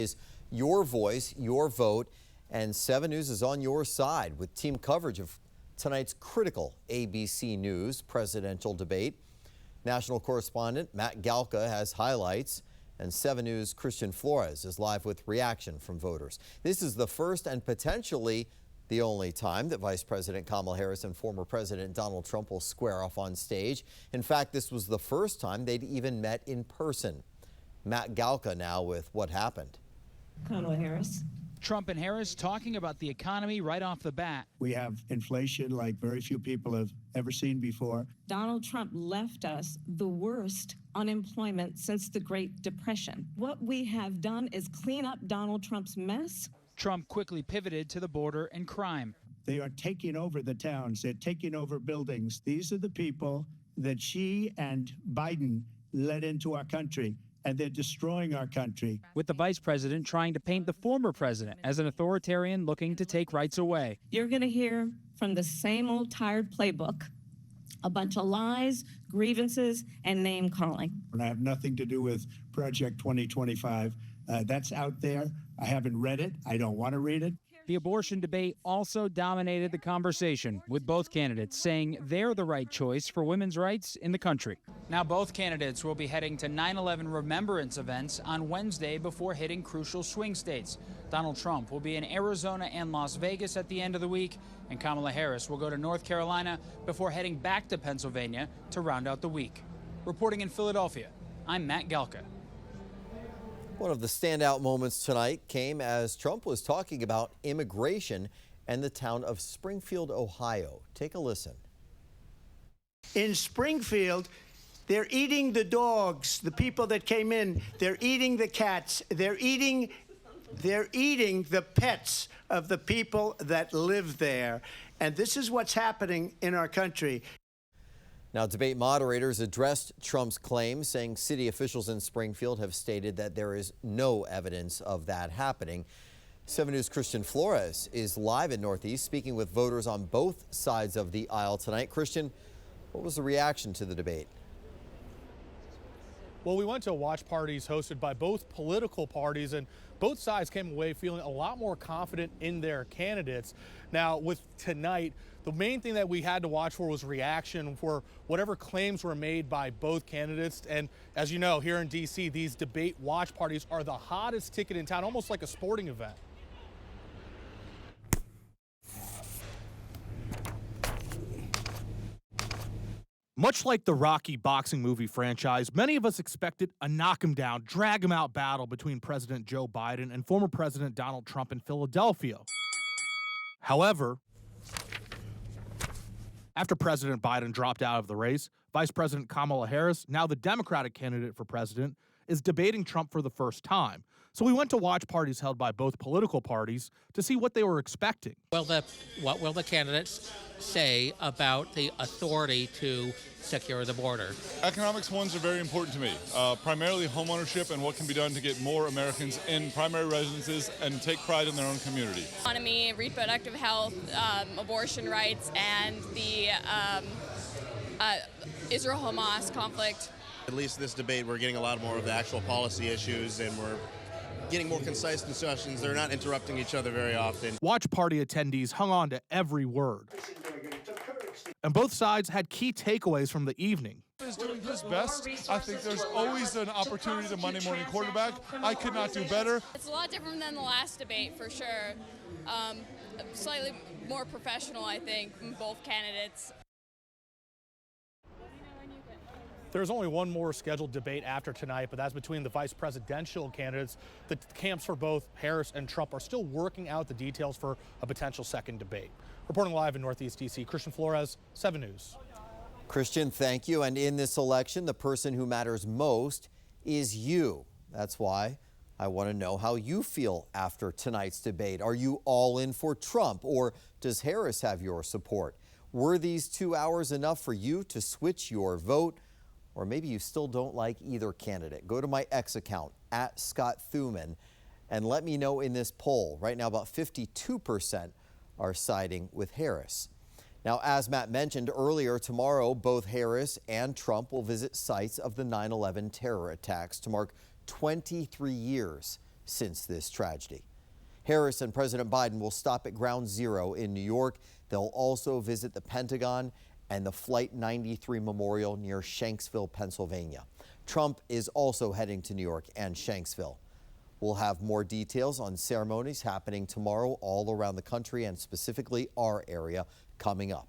Is your voice, your vote, and 7 News is on your side with team coverage of tonight's critical ABC News presidential debate. National correspondent Matt Galka has highlights, and 7 News' Christian Flores is live with reaction from voters. This is the first and potentially the only time that Vice President Kamala Harris and former President Donald Trump will square off on stage. In fact, this was the first time they'd even met in person. Matt Galka now with what happened. Kamala Harris. Trump and Harris talking about the economy right off the bat. We have inflation like very few people have ever seen before. Donald Trump left us the worst unemployment since the Great Depression. What we have done is clean up Donald Trump's mess. Trump quickly pivoted to the border and crime. They are taking over the towns. They're taking over buildings. These are the people that she and Biden led into our country, and they're destroying our country. With the vice president trying to paint the former president as an authoritarian looking to take rights away. You're going to hear from the same old tired playbook, a bunch of lies, grievances, and name calling. And I have nothing to do with Project 2025. That's out there. I haven't read it. I don't want to read it. The abortion debate also dominated the conversation, with both candidates saying they're the right choice for women's rights in the country. Now both candidates will be heading to 9/11 remembrance events on Wednesday before hitting crucial swing states. Donald Trump will be in Arizona and Las Vegas at the end of the week, and Kamala Harris will go to North Carolina before heading back to Pennsylvania to round out the week. Reporting in Philadelphia, I'm Matt Galka. One of the standout moments tonight came as Trump was talking about immigration and the town of Springfield, Ohio. Take a listen. In Springfield, they're eating the dogs, the people that came in. They're eating the cats. They're eating the pets of the people that live there. And this is what's happening in our country. Now, debate moderators addressed Trump's claims, saying city officials in Springfield have stated that there is no evidence of that happening. 7 News' Christian Flores is live in Northeast, speaking with voters on both sides of the aisle tonight. Christian, what was the reaction to the debate? Well, we went to watch parties hosted by both political parties, and both sides came away feeling a lot more confident in their candidates. Now, with tonight, the main thing that we had to watch for was reaction for whatever claims were made by both candidates. And as you know, here in D.C., these debate watch parties are the hottest ticket in town, almost like a sporting event. Much like the Rocky boxing movie franchise, many of us expected a knock-'em-down, drag-'em-out battle between President Joe Biden and former President Donald Trump in Philadelphia. However, after President Biden dropped out of the race, Vice President Kamala Harris, now the Democratic candidate for president, is debating Trump for the first time. So we went to watch parties held by both political parties to see what they were expecting. What will the candidates say about the authority to secure the border? Economics ones are very important to me, primarily homeownership and what can be done to get more Americans in primary residences and take pride in their own community. Economy, reproductive health, abortion rights, and the Israel-Hamas conflict. At least this debate, we're getting a lot more of the actual policy issues, and we're getting more concise discussions. They're not interrupting each other very often. Watch party attendees hung on to every word. And both sides had key takeaways from the evening. Is doing his best. I think there's always an opportunity to Monday morning quarterback. I could not do better. It's a lot different than the last debate, for sure. Slightly more professional, I think, from both candidates. There's only one more scheduled debate after tonight, but that's between the vice presidential candidates. The camps for both Harris and Trump are still working out the details for a potential second debate. Reporting live in Northeast D.C., Christian Flores, 7 News. Christian, thank you. And in this election, the person who matters most is you. That's why I want to know how you feel after tonight's debate. Are you all in for Trump, or does Harris have your support? Were these 2 hours enough for you to switch your vote? Or maybe you still don't like either candidate. Go to my X account, @ScottThuman, and let me know in this poll. Right now, about 52% are siding with Harris. Now, as Matt mentioned earlier, tomorrow, both Harris and Trump will visit sites of the 9/11 terror attacks to mark 23 years since this tragedy. Harris and President Biden will stop at Ground Zero in New York. They'll also visit the Pentagon and the Flight 93 Memorial near Shanksville, Pennsylvania. Trump is also heading to New York and Shanksville. We'll have more details on ceremonies happening tomorrow all around the country and specifically our area coming up.